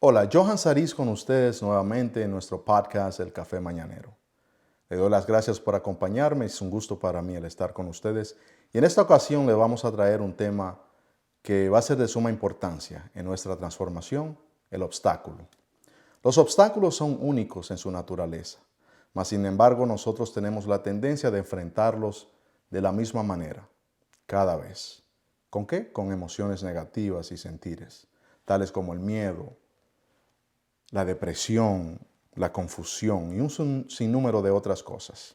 Hola, Johan Sariz con ustedes nuevamente en nuestro podcast El Café Mañanero. Le doy las gracias por acompañarme, es un gusto para mí el estar con ustedes. Y en esta ocasión le vamos a traer un tema que va a ser de suma importancia en nuestra transformación, el obstáculo. Los obstáculos son únicos en su naturaleza, mas sin embargo nosotros tenemos la tendencia de enfrentarlos de la misma manera, cada vez. ¿Con qué? Con emociones negativas y sentires, tales como el miedo, la depresión, la confusión y un sinnúmero de otras cosas.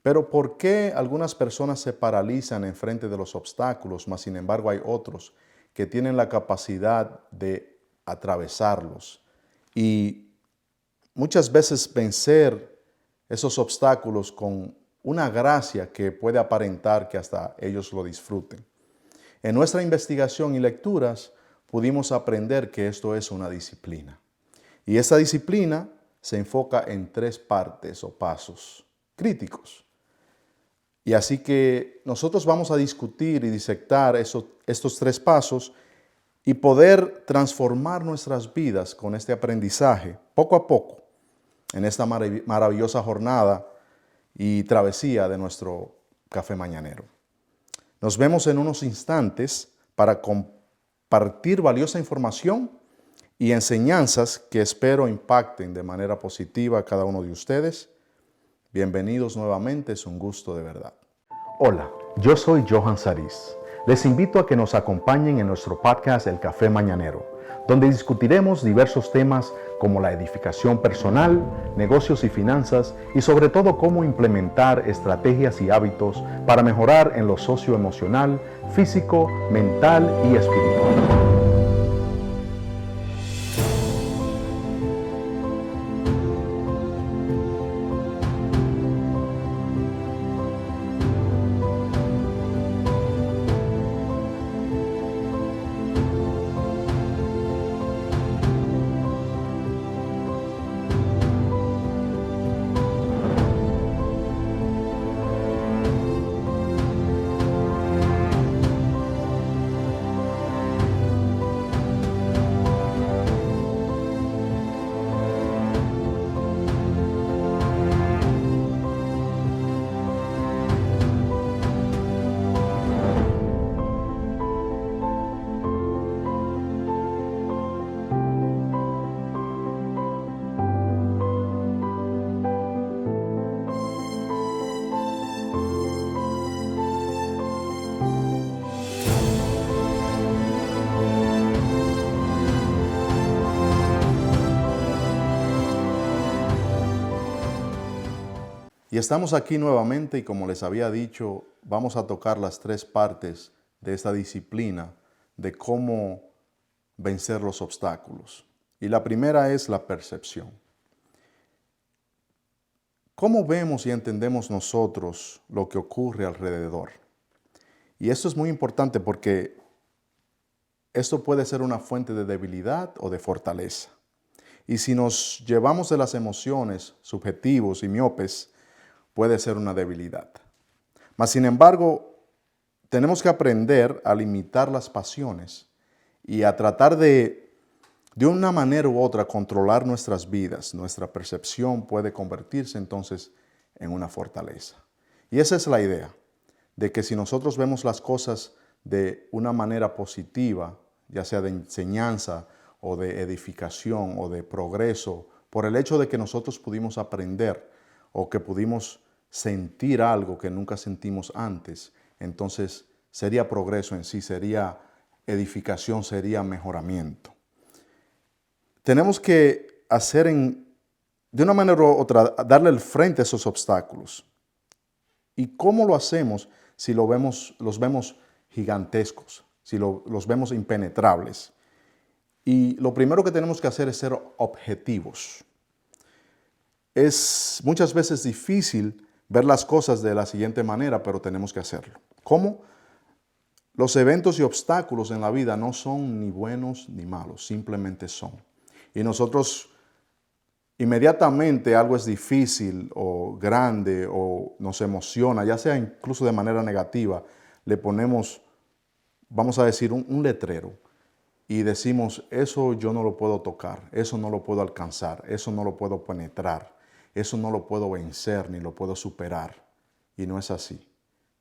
Pero ¿por qué algunas personas se paralizan en frente de los obstáculos, mas sin embargo hay otros que tienen la capacidad de atravesarlos y muchas veces vencer esos obstáculos con una gracia que puede aparentar que hasta ellos lo disfruten? En nuestra investigación y lecturas pudimos aprender que esto es una disciplina. Y esa disciplina se enfoca en tres partes o pasos críticos. Y así que nosotros vamos a discutir y disectar estos tres pasos y poder transformar nuestras vidas con este aprendizaje poco a poco en esta maravillosa jornada y travesía de nuestro café mañanero. Nos vemos en unos instantes para compartir valiosa información y enseñanzas que espero impacten de manera positiva a cada uno de ustedes. Bienvenidos nuevamente, es un gusto de verdad. Hola, yo soy Johan Sariz. Les invito a que nos acompañen en nuestro podcast El Café Mañanero, donde discutiremos diversos temas como la edificación personal, negocios y finanzas y sobre todo cómo implementar estrategias y hábitos para mejorar en lo socioemocional, físico, mental y espiritual. Y estamos aquí nuevamente y como les había dicho, vamos a tocar las tres partes de esta disciplina de cómo vencer los obstáculos. Y la primera es la percepción. ¿Cómo vemos y entendemos nosotros lo que ocurre alrededor? Y esto es muy importante porque esto puede ser una fuente de debilidad o de fortaleza. Y si nos llevamos de las emociones, subjetivos y miopes, puede ser una debilidad. Mas, sin embargo, tenemos que aprender a limitar las pasiones y a tratar de una manera u otra, controlar nuestras vidas. Nuestra percepción puede convertirse entonces en una fortaleza. Y esa es la idea, de que si nosotros vemos las cosas de una manera positiva, ya sea de enseñanza o de edificación o de progreso, por el hecho de que nosotros pudimos aprender o que pudimos sentir algo que nunca sentimos antes, entonces sería progreso en sí, sería edificación, sería mejoramiento. Tenemos que hacer de una manera u otra, darle el frente a esos obstáculos. ¿Y cómo lo hacemos si los vemos gigantescos, si los vemos impenetrables? Y lo primero que tenemos que hacer es ser objetivos. Es muchas veces difícil ver las cosas de la siguiente manera, pero tenemos que hacerlo. ¿Cómo? Los eventos y obstáculos en la vida no son ni buenos ni malos, simplemente son. Y nosotros inmediatamente algo es difícil o grande o nos emociona, ya sea incluso de manera negativa, le ponemos, vamos a decir, un letrero. y decimos, eso yo no lo puedo tocar, eso no lo puedo alcanzar, eso no lo puedo penetrar, eso no lo puedo vencer ni lo puedo superar. Y no es así.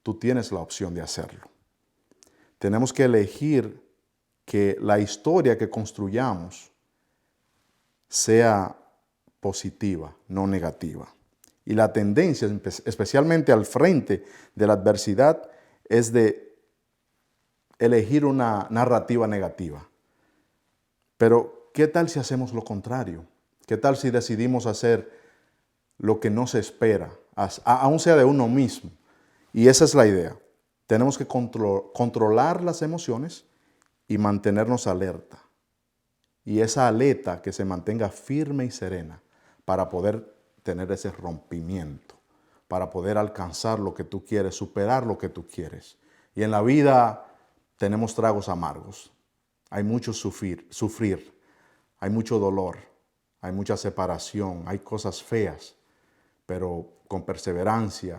Tú tienes la opción de hacerlo. Tenemos que elegir que la historia que construyamos sea positiva, no negativa. Y la tendencia, especialmente al frente de la adversidad, es de elegir una narrativa negativa. Pero, ¿qué tal si hacemos lo contrario? ¿Qué tal si decidimos hacer lo que no se espera, aún sea de uno mismo? Y esa es la idea. Tenemos que controlar las emociones y mantenernos alerta. Y esa aleta que se mantenga firme y serena para poder tener ese rompimiento, para poder alcanzar lo que tú quieres, superar lo que tú quieres. Y en la vida tenemos tragos amargos. Hay mucho sufrir, hay mucho dolor, hay mucha separación, hay cosas feas, pero con perseverancia,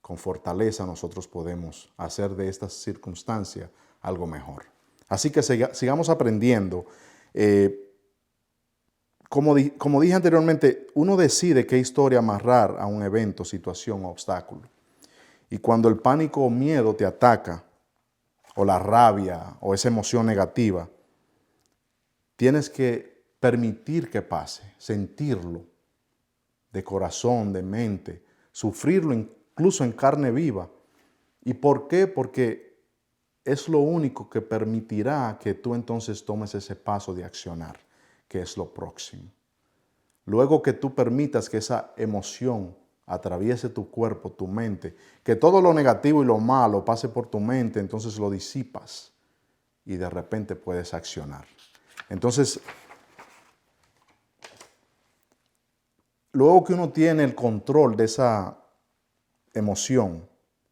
con fortaleza nosotros podemos hacer de esta circunstancia algo mejor. Así que sigamos aprendiendo. Como dije anteriormente, uno decide qué historia amarrar a un evento, situación o obstáculo. Y cuando el pánico o miedo te ataca, o la rabia o esa emoción negativa, tienes que permitir que pase, sentirlo de corazón, de mente, sufrirlo incluso en carne viva. ¿Y por qué? Porque es lo único que permitirá que tú entonces tomes ese paso de accionar, que es lo próximo. Luego que tú permitas que esa emoción atraviese tu cuerpo, tu mente, que todo lo negativo y lo malo pase por tu mente, entonces lo disipas y de repente puedes accionar. Entonces, luego que uno tiene el control de esa emoción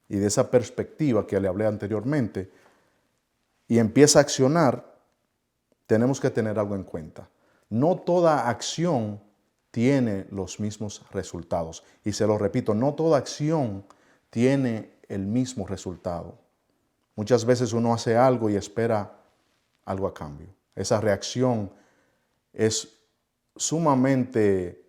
y de esa perspectiva que le hablé anteriormente y empieza a accionar, tenemos que tener algo en cuenta. No toda acción tiene los mismos resultados. Y se lo repito, no toda acción tiene el mismo resultado. Muchas veces uno hace algo y espera algo a cambio. Esa reacción es sumamente,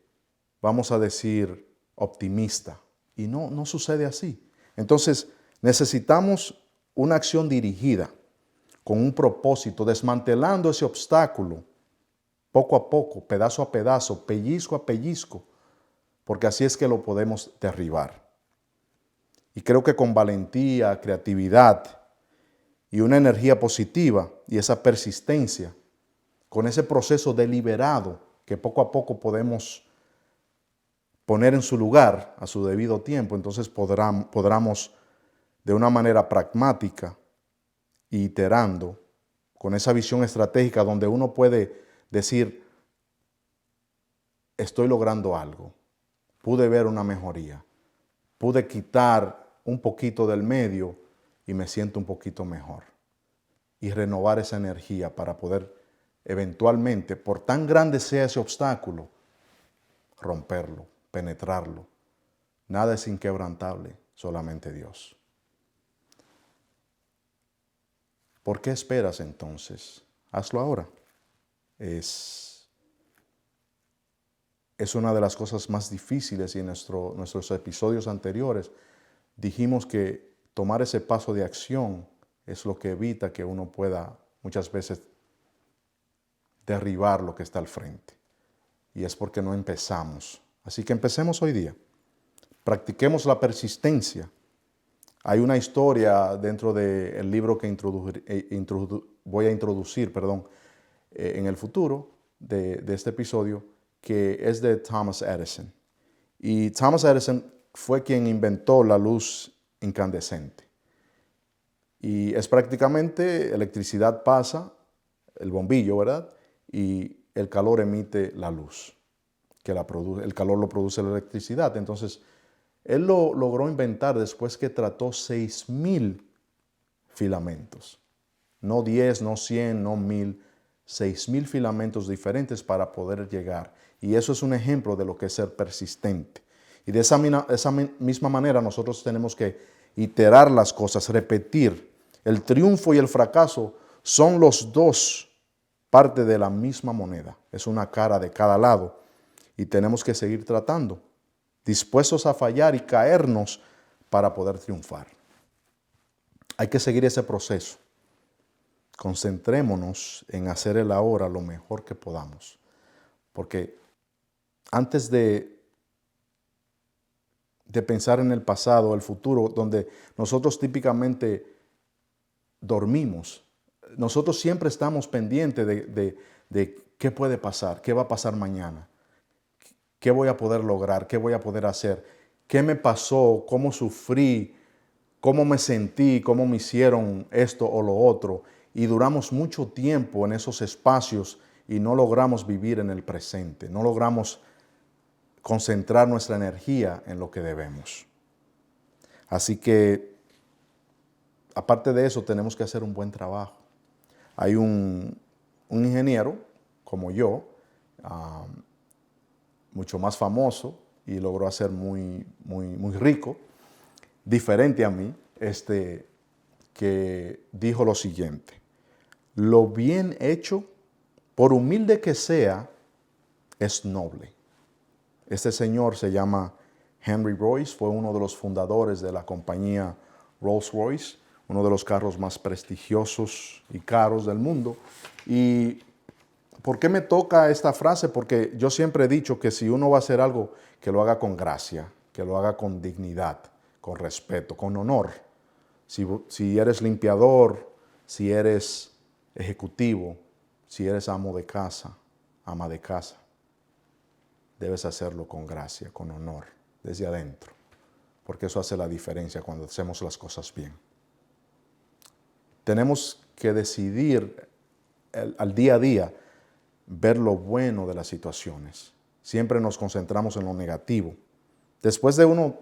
vamos a decir, optimista. Y no sucede así. Entonces, necesitamos una acción dirigida, con un propósito, desmantelando ese obstáculo, poco a poco, pedazo a pedazo, pellizco a pellizco, porque así es que lo podemos derribar. Y creo que con valentía, creatividad y una energía positiva y esa persistencia, con ese proceso deliberado que poco a poco podemos poner en su lugar a su debido tiempo, entonces podremos de una manera pragmática, iterando, con esa visión estratégica donde uno puede decir, estoy logrando algo, pude ver una mejoría, pude quitar un poquito del medio y me siento un poquito mejor. Y renovar esa energía para poder eventualmente, por tan grande sea ese obstáculo, romperlo, penetrarlo. Nada es inquebrantable, solamente Dios. ¿Por qué esperas entonces? Hazlo ahora. Es una de las cosas más difíciles y en nuestros episodios anteriores dijimos que tomar ese paso de acción es lo que evita que uno pueda muchas veces derribar lo que está al frente. Y es porque no empezamos. Así que empecemos hoy día. Practiquemos la persistencia. Hay una historia dentro del libro que voy a introducir en el futuro de este episodio, que es de Thomas Edison. Y Thomas Edison fue quien inventó la luz incandescente. Y es prácticamente electricidad pasa, el bombillo, ¿verdad? Y el calor emite la luz, el calor lo produce la electricidad. Entonces, él lo logró inventar después que trató 6,000 filamentos. No 10, no 100, no 1,000, 6,000 filamentos diferentes para poder llegar. Y eso es un ejemplo de lo que es ser persistente. Y de esa misma manera nosotros tenemos que iterar las cosas, repetir. El triunfo y el fracaso son los dos parte de la misma moneda, es una cara de cada lado y tenemos que seguir tratando, dispuestos a fallar y caernos para poder triunfar. Hay que seguir ese proceso. Concentrémonos en hacer el ahora lo mejor que podamos, porque antes de pensar en el pasado, el futuro, donde nosotros típicamente dormimos, nosotros siempre estamos pendientes de qué puede pasar, qué va a pasar mañana, qué voy a poder lograr, qué voy a poder hacer, qué me pasó, cómo sufrí, cómo me sentí, cómo me hicieron esto o lo otro. Y duramos mucho tiempo en esos espacios y no logramos vivir en el presente, no logramos concentrar nuestra energía en lo que debemos. Así que, aparte de eso, tenemos que hacer un buen trabajo. Hay un ingeniero como yo, mucho más famoso y logró hacer muy rico, diferente a mí, que dijo lo siguiente: lo bien hecho, por humilde que sea, es noble. Este señor se llama Henry Royce, fue uno de los fundadores de la compañía Rolls-Royce, uno de los carros más prestigiosos y caros del mundo. ¿Y por qué me toca esta frase? Porque yo siempre he dicho que si uno va a hacer algo, que lo haga con gracia, que lo haga con dignidad, con respeto, con honor. Si eres limpiador, si eres ejecutivo, si eres amo de casa, ama de casa, debes hacerlo con gracia, con honor, desde adentro, porque eso hace la diferencia cuando hacemos las cosas bien. Tenemos que decidir al día a día ver lo bueno de las situaciones. Siempre nos concentramos en lo negativo. Después de uno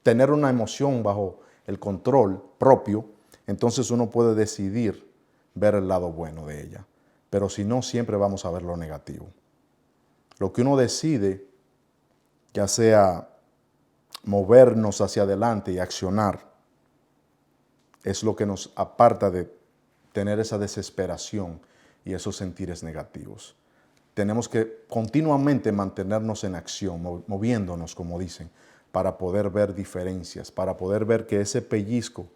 tener una emoción bajo el control propio, entonces uno puede decidir ver el lado bueno de ella. Pero si no, siempre vamos a ver lo negativo. Lo que uno decide, ya sea movernos hacia adelante y accionar, es lo que nos aparta de tener esa desesperación y esos sentires negativos. Tenemos que continuamente mantenernos en acción, moviéndonos, como dicen, para poder ver diferencias, para poder ver que ese pellizco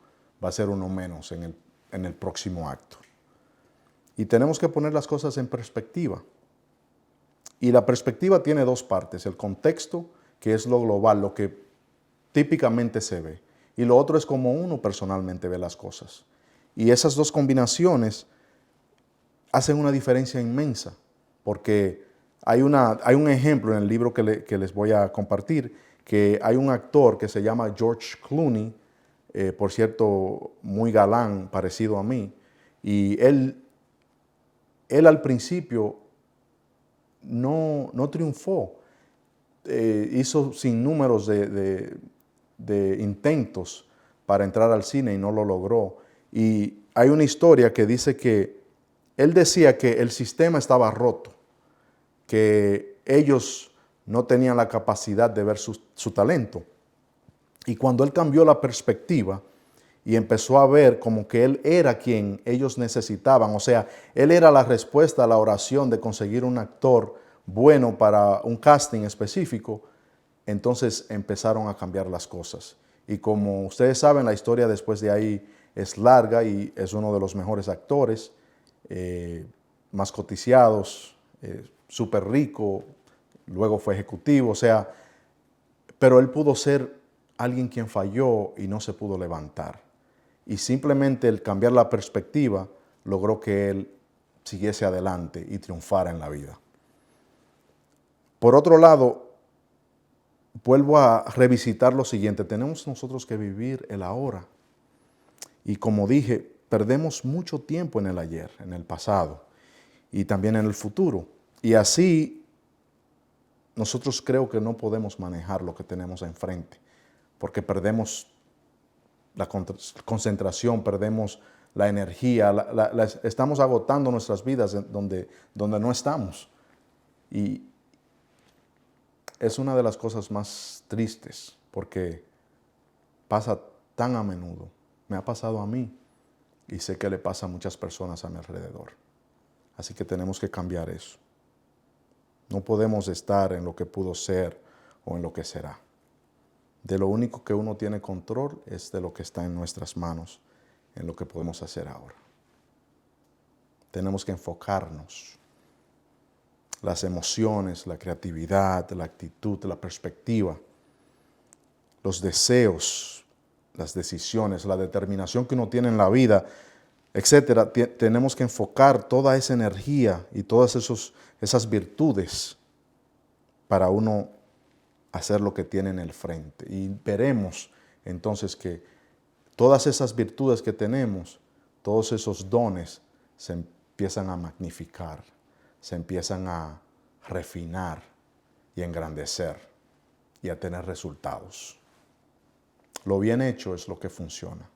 va a ser uno menos en el próximo acto. Y tenemos que poner las cosas en perspectiva. Y la perspectiva tiene dos partes: el contexto, que es lo global, lo que típicamente se ve, y lo otro es como uno personalmente ve las cosas. Y esas dos combinaciones hacen una diferencia inmensa, porque hay un ejemplo en el libro que les voy a compartir, que hay un actor que se llama George Clooney, por cierto, muy galán, parecido a mí, y él al principio no triunfó. Hizo sinnúmeros de intentos para entrar al cine y no lo logró. Y hay una historia que dice que él decía que el sistema estaba roto, que ellos no tenían la capacidad de ver su talento. Y cuando él cambió la perspectiva y empezó a ver como que él era quien ellos necesitaban, o sea, él era la respuesta a la oración de conseguir un actor bueno para un casting específico, entonces empezaron a cambiar las cosas. Y como ustedes saben, la historia después de ahí es larga y es uno de los mejores actores, más coticiados, súper rico, luego fue ejecutivo, o sea, pero él pudo ser alguien quien falló y no se pudo levantar. Y simplemente el cambiar la perspectiva logró que él siguiese adelante y triunfara en la vida. Por otro lado, vuelvo a revisitar lo siguiente: tenemos nosotros que vivir el ahora. Y como dije, perdemos mucho tiempo en el ayer, en el pasado y también en el futuro. Y así nosotros creo que no podemos manejar lo que tenemos enfrente, porque perdemos la concentración, perdemos la energía, estamos agotando nuestras vidas donde no estamos. Y es una de las cosas más tristes, porque pasa tan a menudo. Me ha pasado a mí y sé que le pasa a muchas personas a mi alrededor. Así que tenemos que cambiar eso. No podemos estar en lo que pudo ser o en lo que será. De lo único que uno tiene control es de lo que está en nuestras manos, en lo que podemos hacer ahora. Tenemos que enfocarnos. Las emociones, la creatividad, la actitud, la perspectiva, los deseos, las decisiones, la determinación que uno tiene en la vida, etcétera. Tenemos que enfocar toda esa energía y todas esas virtudes para uno hacer lo que tiene en el frente. Y veremos entonces que todas esas virtudes que tenemos, todos esos dones se empiezan a magnificar, se empiezan a refinar y engrandecer y a tener resultados. Lo bien hecho es lo que funciona.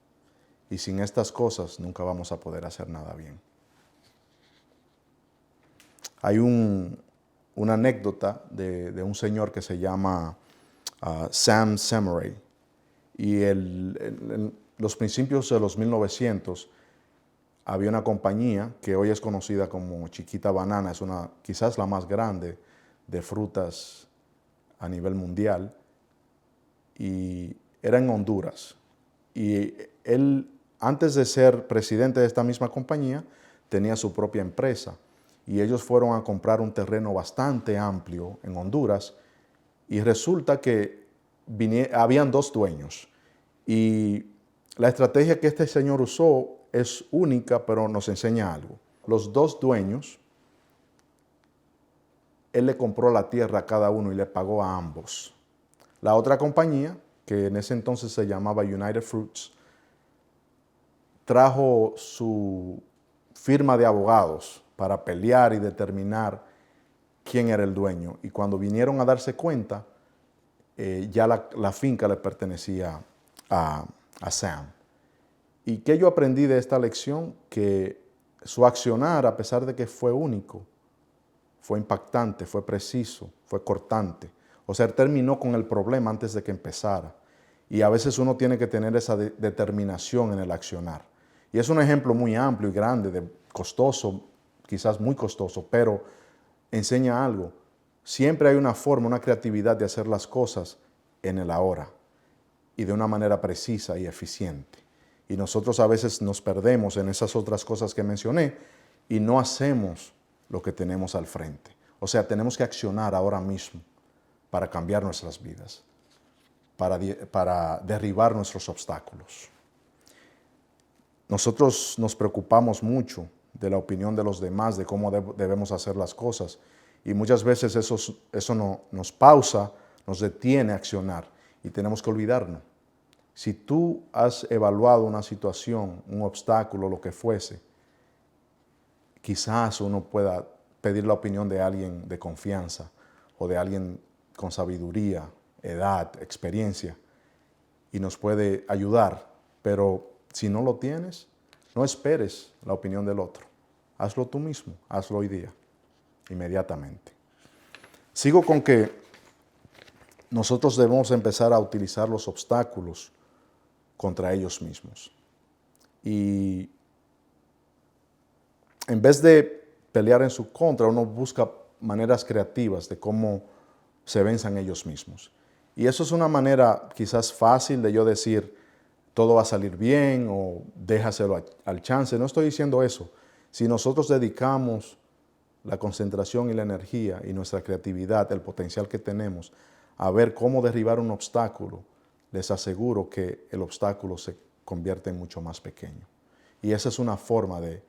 Y sin estas cosas nunca vamos a poder hacer nada bien. Hay una anécdota de un señor que se llama Sam Samurai. Y en los principios de los 1900 había una compañía que hoy es conocida como Chiquita Banana, es quizás la más grande de frutas a nivel mundial, y era en Honduras. Y él, antes de ser presidente de esta misma compañía, tenía su propia empresa. Y ellos fueron a comprar un terreno bastante amplio en Honduras, y resulta que habían dos dueños. Y la estrategia que este señor usó es única, pero nos enseña algo. Los dos dueños, él le compró la tierra a cada uno y le pagó a ambos. La otra compañía, que en ese entonces se llamaba United Fruits, trajo su firma de abogados para pelear y determinar quién era el dueño. Y cuando vinieron a darse cuenta, ya la finca le pertenecía a Sam. ¿Y qué yo aprendí de esta lección? Que su accionar, a pesar de que fue único, fue impactante, fue preciso, fue cortante. O sea, él terminó con el problema antes de que empezara. Y a veces uno tiene que tener esa determinación en el accionar. Y es un ejemplo muy amplio y grande, costoso, quizás muy costoso, pero enseña algo. Siempre hay una forma, una creatividad de hacer las cosas en el ahora y de una manera precisa y eficiente. Y nosotros a veces nos perdemos en esas otras cosas que mencioné y no hacemos lo que tenemos al frente. O sea, tenemos que accionar ahora mismo para cambiar nuestras vidas, para derribar nuestros obstáculos. Nosotros nos preocupamos mucho de la opinión de los demás, de cómo debemos hacer las cosas. Y muchas veces eso nos pausa, nos detiene a accionar y tenemos que olvidarnos. Si tú has evaluado una situación, un obstáculo, lo que fuese, quizás uno pueda pedir la opinión de alguien de confianza o de alguien con sabiduría, edad, experiencia, y nos puede ayudar. Pero si no lo tienes, no esperes la opinión del otro. Hazlo tú mismo, hazlo hoy día, inmediatamente. Sigo con que nosotros debemos empezar a utilizar los obstáculos contra ellos mismos. Y en vez de pelear en su contra, uno busca maneras creativas de cómo se venzan ellos mismos. Y eso es una manera quizás fácil de yo decir, todo va a salir bien o déjaselo al chance. No estoy diciendo eso. Si nosotros dedicamos la concentración y la energía y nuestra creatividad, el potencial que tenemos, a ver cómo derribar un obstáculo, les aseguro que el obstáculo se convierte en mucho más pequeño. Y esa es una forma de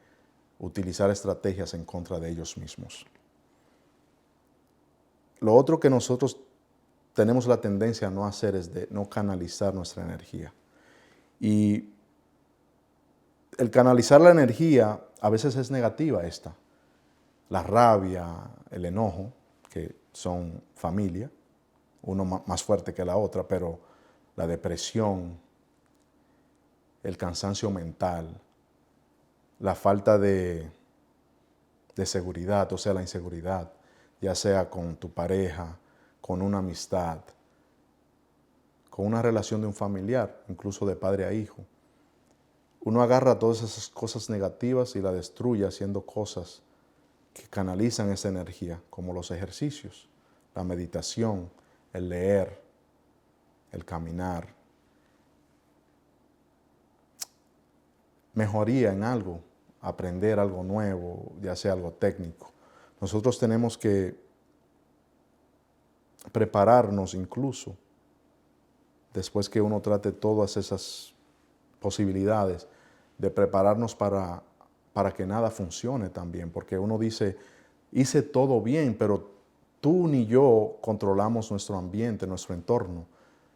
utilizar estrategias en contra de ellos mismos. Lo otro que nosotros tenemos la tendencia a no hacer es de no canalizar nuestra energía. Y el canalizar la energía a veces es negativa esta. La rabia, el enojo, que son familia, uno más fuerte que la otra, pero la depresión, el cansancio mental, la falta de seguridad, o sea, la inseguridad, ya sea con tu pareja, con una amistad, con una relación de un familiar, incluso de padre a hijo. Uno agarra todas esas cosas negativas y las destruye haciendo cosas que canalizan esa energía, como los ejercicios, la meditación, el leer, el caminar. Mejoría en algo, aprender algo nuevo, ya sea algo técnico. Nosotros tenemos que prepararnos incluso, después que uno trate todas esas posibilidades, de prepararnos para que nada funcione también, porque uno dice, hice todo bien, pero tú ni yo controlamos nuestro ambiente, nuestro entorno,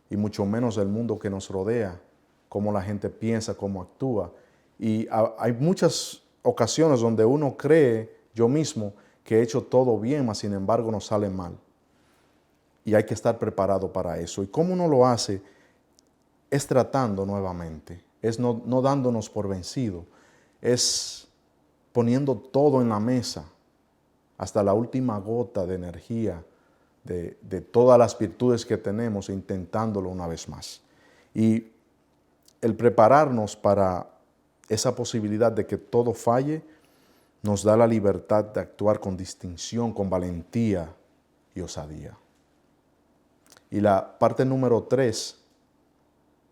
y mucho menos el mundo que nos rodea, cómo la gente piensa, cómo actúa. Y hay muchas ocasiones donde uno cree, yo mismo, que he hecho todo bien, mas sin embargo nos sale mal. Y hay que estar preparado para eso. ¿Y cómo uno lo hace? Es tratando nuevamente, es no dándonos por vencido, es poniendo todo en la mesa, hasta la última gota de energía, de todas las virtudes que tenemos, e intentándolo una vez más. Y el prepararnos para esa posibilidad de que todo falle, nos da la libertad de actuar con distinción, con valentía y osadía. Y la parte número 3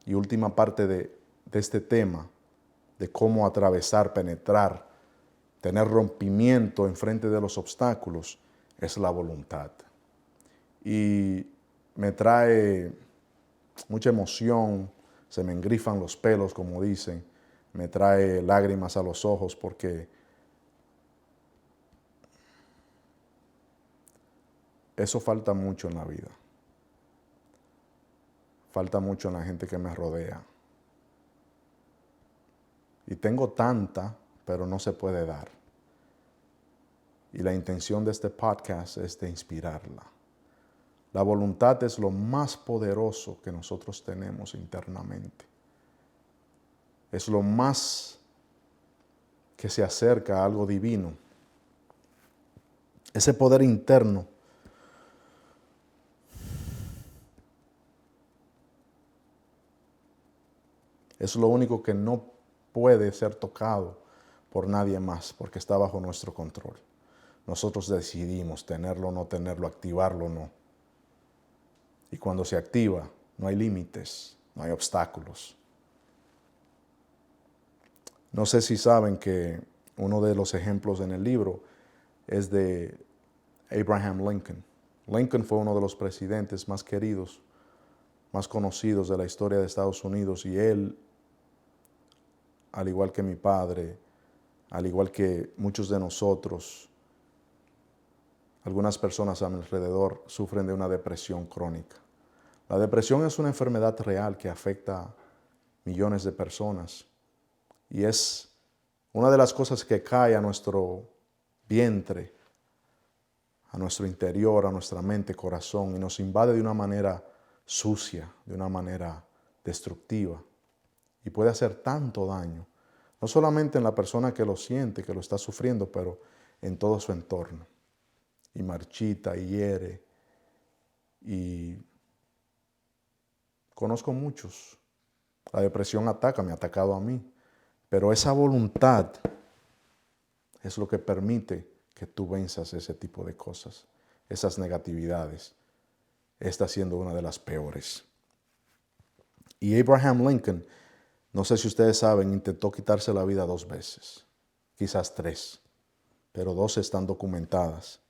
y última parte de este tema, de cómo atravesar, penetrar, tener rompimiento enfrente de los obstáculos, es la voluntad. Y me trae mucha emoción, se me engrifan los pelos, como dicen, me trae lágrimas a los ojos, porque eso falta mucho en la vida. Falta mucho en la gente que me rodea. Y tengo tanta, pero no se puede dar. Y la intención de este podcast es de inspirarla. La voluntad es lo más poderoso que nosotros tenemos internamente. Es lo más que se acerca a algo divino. Ese poder interno es lo único que no puede ser tocado por nadie más, porque está bajo nuestro control. Nosotros decidimos tenerlo o no tenerlo, activarlo o no. Y cuando se activa, no hay límites, no hay obstáculos. No sé si saben que uno de los ejemplos en el libro es de Abraham Lincoln. Lincoln fue uno de los presidentes más queridos, más conocidos de la historia de Estados Unidos, y él, al igual que mi padre, al igual que muchos de nosotros, algunas personas a mi alrededor sufren de una depresión crónica. La depresión es una enfermedad real que afecta a millones de personas y es una de las cosas que cae a nuestro vientre, a nuestro interior, a nuestra mente, corazón, y nos invade de una manera sucia, de una manera destructiva, y puede hacer tanto daño, no solamente en la persona que lo siente, que lo está sufriendo, pero en todo su entorno. Y marchita, y hiere, y conozco muchos. La depresión ataca, me ha atacado a mí, pero esa voluntad es lo que permite que tú venzas ese tipo de cosas, esas negatividades. Esta siendo una de las peores. Y Abraham Lincoln, no sé si ustedes saben, intentó quitarse la vida 2 veces, quizás 3, pero 2 están documentadas.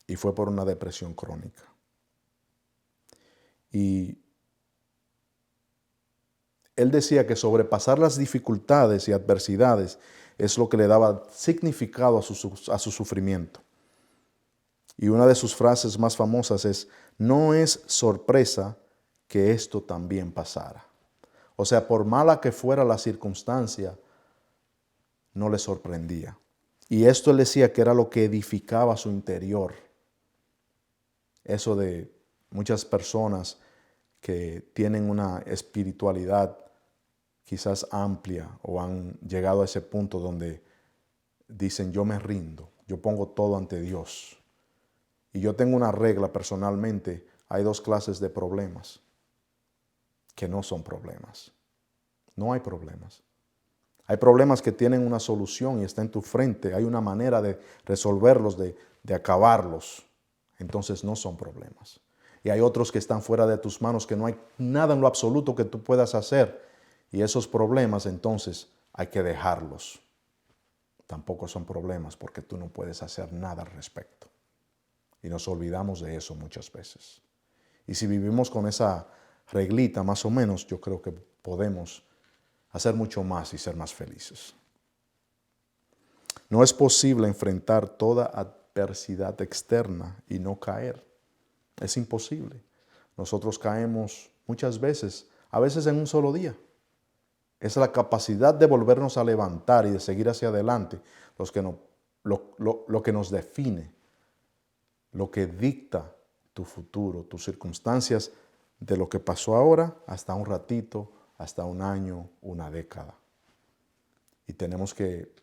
Y fue por una depresión crónica. Y él decía que sobrepasar las dificultades y adversidades es lo que le daba significado a su sufrimiento. Y una de sus frases más famosas es: no es sorpresa que esto también pasara. O sea, por mala que fuera la circunstancia, no le sorprendía. Y esto él decía que era lo que edificaba su interior. Eso de muchas personas que tienen una espiritualidad quizás amplia o han llegado a ese punto donde dicen: yo me rindo, yo pongo todo ante Dios. Y yo tengo una regla personalmente: hay 2 clases de problemas que no son problemas. No hay problemas. Hay problemas que tienen una solución y está en tu frente. Hay una manera de resolverlos, de acabarlos. Entonces no son problemas. Y hay otros que están fuera de tus manos, que no hay nada en lo absoluto que tú puedas hacer. Y esos problemas entonces hay que dejarlos. Tampoco son problemas porque tú no puedes hacer nada al respecto. Y nos olvidamos de eso muchas veces. Y si vivimos con esa reglita más o menos, yo creo que podemos hacer mucho más y ser más felices. No es posible enfrentar toda adversidad externa y no caer. Es imposible. Nosotros caemos muchas veces, a veces en un solo día. Es la capacidad de volvernos a levantar y de seguir hacia adelante lo que nos define, lo que dicta tu futuro, tus circunstancias, de lo que pasó ahora hasta un ratito, hasta un año, una década. Y tenemos que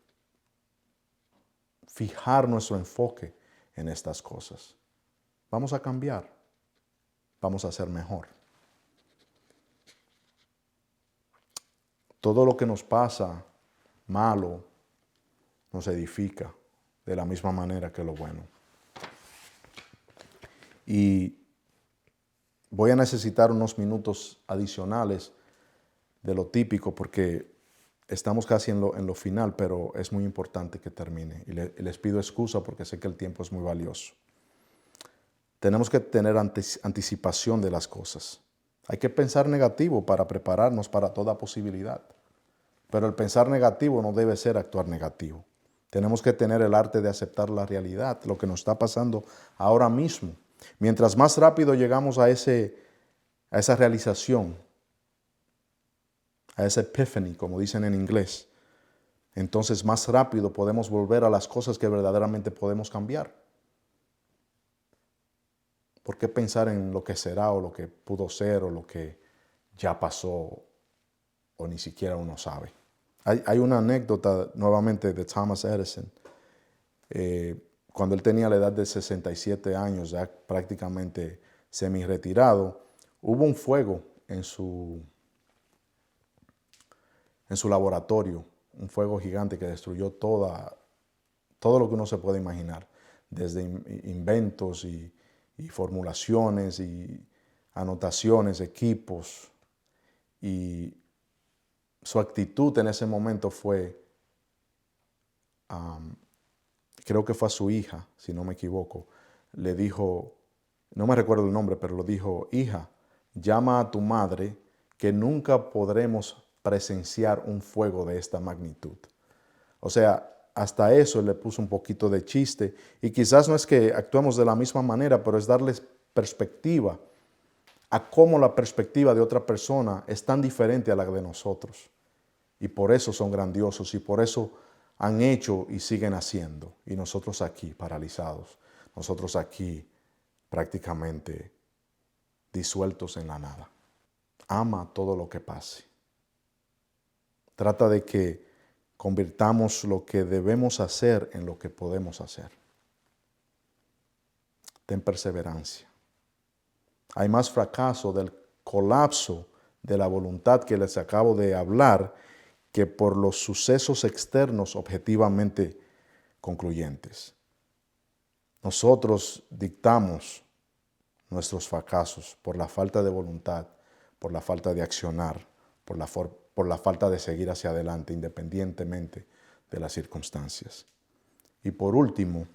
fijar nuestro enfoque en estas cosas. Vamos a cambiar, vamos a ser mejor. Todo lo que nos pasa malo nos edifica de la misma manera que lo bueno. Y voy a necesitar unos minutos adicionales de lo típico porque estamos casi en lo final, pero es muy importante que termine. Y les pido excusa porque sé que el tiempo es muy valioso. Tenemos que tener anticipación de las cosas. Hay que pensar negativo para prepararnos para toda posibilidad. Pero el pensar negativo no debe ser actuar negativo. Tenemos que tener el arte de aceptar la realidad, lo que nos está pasando ahora mismo. Mientras más rápido llegamos a esa realización, a esa epiphany, como dicen en inglés, entonces más rápido podemos volver a las cosas que verdaderamente podemos cambiar. ¿Por qué pensar en lo que será o lo que pudo ser o lo que ya pasó o ni siquiera uno sabe? Hay una anécdota nuevamente de Thomas Edison. Cuando él tenía la edad de 67 años, ya prácticamente semi-retirado, hubo un fuego en su laboratorio, un fuego gigante que destruyó todo lo que uno se puede imaginar, desde inventos y formulaciones y anotaciones, equipos. Y su actitud en ese momento fue, creo que fue a su hija, si no me equivoco, le dijo, no me recuerdo el nombre, pero lo dijo: hija, llama a tu madre que nunca podremos presenciar un fuego de esta magnitud. O sea, hasta eso le puso un poquito de chiste y quizás no es que actuemos de la misma manera, pero es darles perspectiva a cómo la perspectiva de otra persona es tan diferente a la de nosotros. Y por eso son grandiosos y por eso han hecho y siguen haciendo. Y nosotros aquí paralizados, nosotros aquí prácticamente disueltos en la nada. Ama todo lo que pase. Trata de que convirtamos lo que debemos hacer en lo que podemos hacer. Ten perseverancia. Hay más fracaso del colapso de la voluntad que les acabo de hablar que por los sucesos externos objetivamente concluyentes. Nosotros dictamos nuestros fracasos por la falta de voluntad, por la falta de accionar, por la falta de seguir hacia adelante independientemente de las circunstancias. Y por último,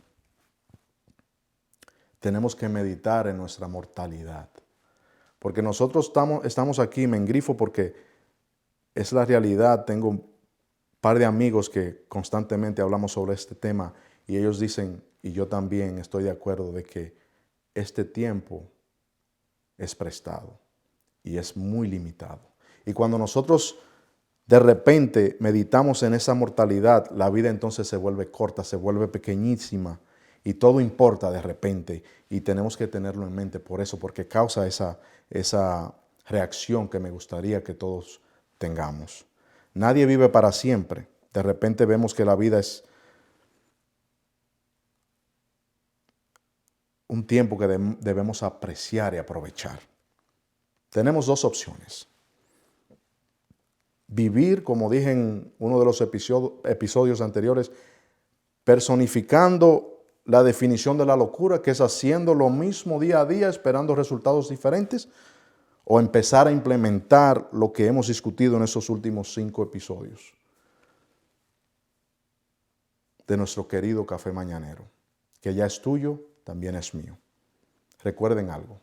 tenemos que meditar en nuestra mortalidad. Porque nosotros estamos aquí, me engrifo porque es la realidad. Tengo un par de amigos que constantemente hablamos sobre este tema y ellos dicen, y yo también estoy de acuerdo, de que este tiempo es prestado y es muy limitado. Y cuando nosotros de repente meditamos en esa mortalidad, la vida entonces se vuelve corta, se vuelve pequeñísima y todo importa de repente y tenemos que tenerlo en mente por eso, porque causa esa reacción que me gustaría que todos tengamos. Nadie vive para siempre. De repente vemos que la vida es un tiempo que debemos apreciar y aprovechar. Tenemos dos opciones. vivir, como dije en uno de los episodios anteriores, personificando la definición de la locura, que es haciendo lo mismo día a día, esperando resultados diferentes, o empezar a implementar lo que hemos discutido en estos últimos 5 episodios de nuestro querido Café Mañanero, que ya es tuyo, también es mío. Recuerden algo.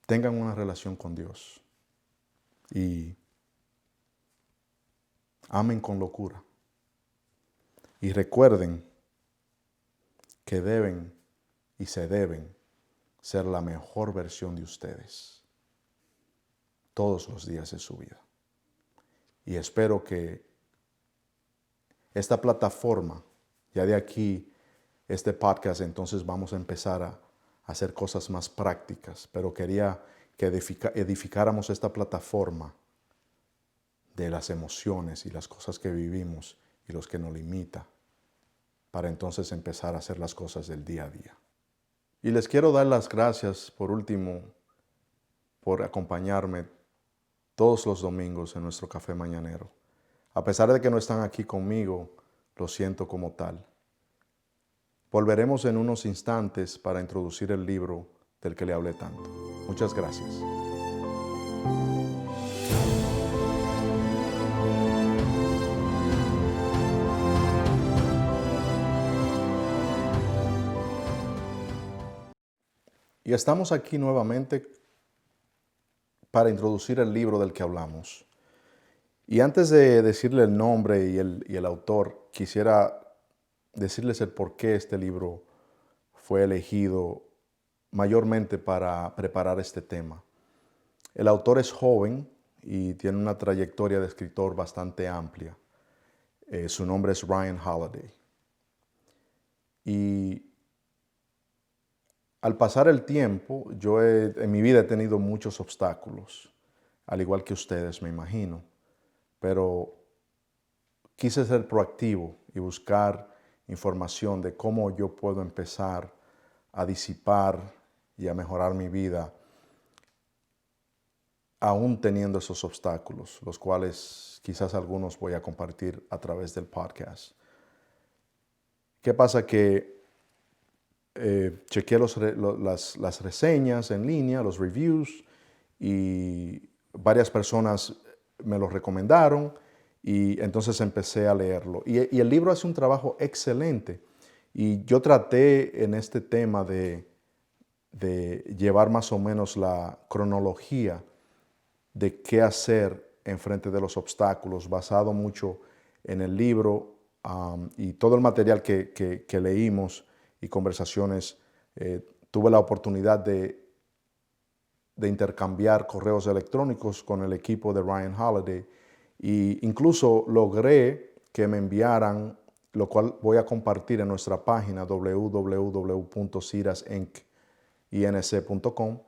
Tengan una relación con Dios y amen con locura. Y recuerden que deben y se deben ser la mejor versión de ustedes todos los días de su vida. Y espero que esta plataforma, ya de aquí, este podcast, entonces vamos a empezar a hacer cosas más prácticas, pero quería que edificáramos esta plataforma de las emociones y las cosas que vivimos y los que nos limita, para entonces empezar a hacer las cosas del día a día. Y les quiero dar las gracias, por último, por acompañarme todos los domingos en nuestro Café Mañanero. A pesar de que no están aquí conmigo, lo siento como tal. Volveremos en unos instantes para introducir el libro del que le hablé tanto. Muchas gracias. Y estamos aquí nuevamente para introducir el libro del que hablamos. Y antes de decirle el nombre y el autor, quisiera decirles el por qué este libro fue elegido mayormente para preparar este tema. El autor es joven y tiene una trayectoria de escritor bastante amplia. Su nombre es Ryan Holiday. Y al pasar el tiempo, en mi vida he tenido muchos obstáculos, al igual que ustedes, me imagino. Pero quise ser proactivo y buscar información de cómo yo puedo empezar a disipar y a mejorar mi vida, aún teniendo esos obstáculos, los cuales quizás algunos voy a compartir a través del podcast. ¿Qué pasa? Que chequeé las reseñas en línea, los reviews, y varias personas me lo recomendaron y entonces empecé a leerlo. Y el libro hace un trabajo excelente. Y yo traté en este tema de llevar más o menos la cronología de qué hacer en frente de los obstáculos, basado mucho en el libro y todo el material que leímos y conversaciones. Tuve la oportunidad de intercambiar correos electrónicos con el equipo de Ryan Holiday e incluso logré que me enviaran, lo cual voy a compartir en nuestra página www.cirasinc.com,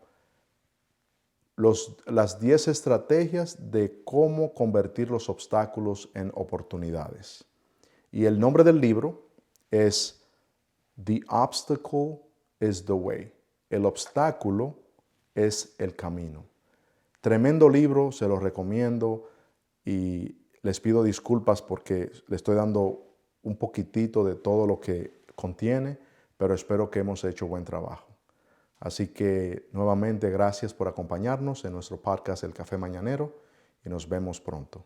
las 10 estrategias de cómo convertir los obstáculos en oportunidades. Y el nombre del libro es The Obstacle is the Way. El obstáculo es el camino. Tremendo libro, se lo recomiendo y les pido disculpas porque le estoy dando un poquitito de todo lo que contiene, pero espero que hemos hecho buen trabajo. Así que nuevamente gracias por acompañarnos en nuestro podcast El Café Mañanero y nos vemos pronto.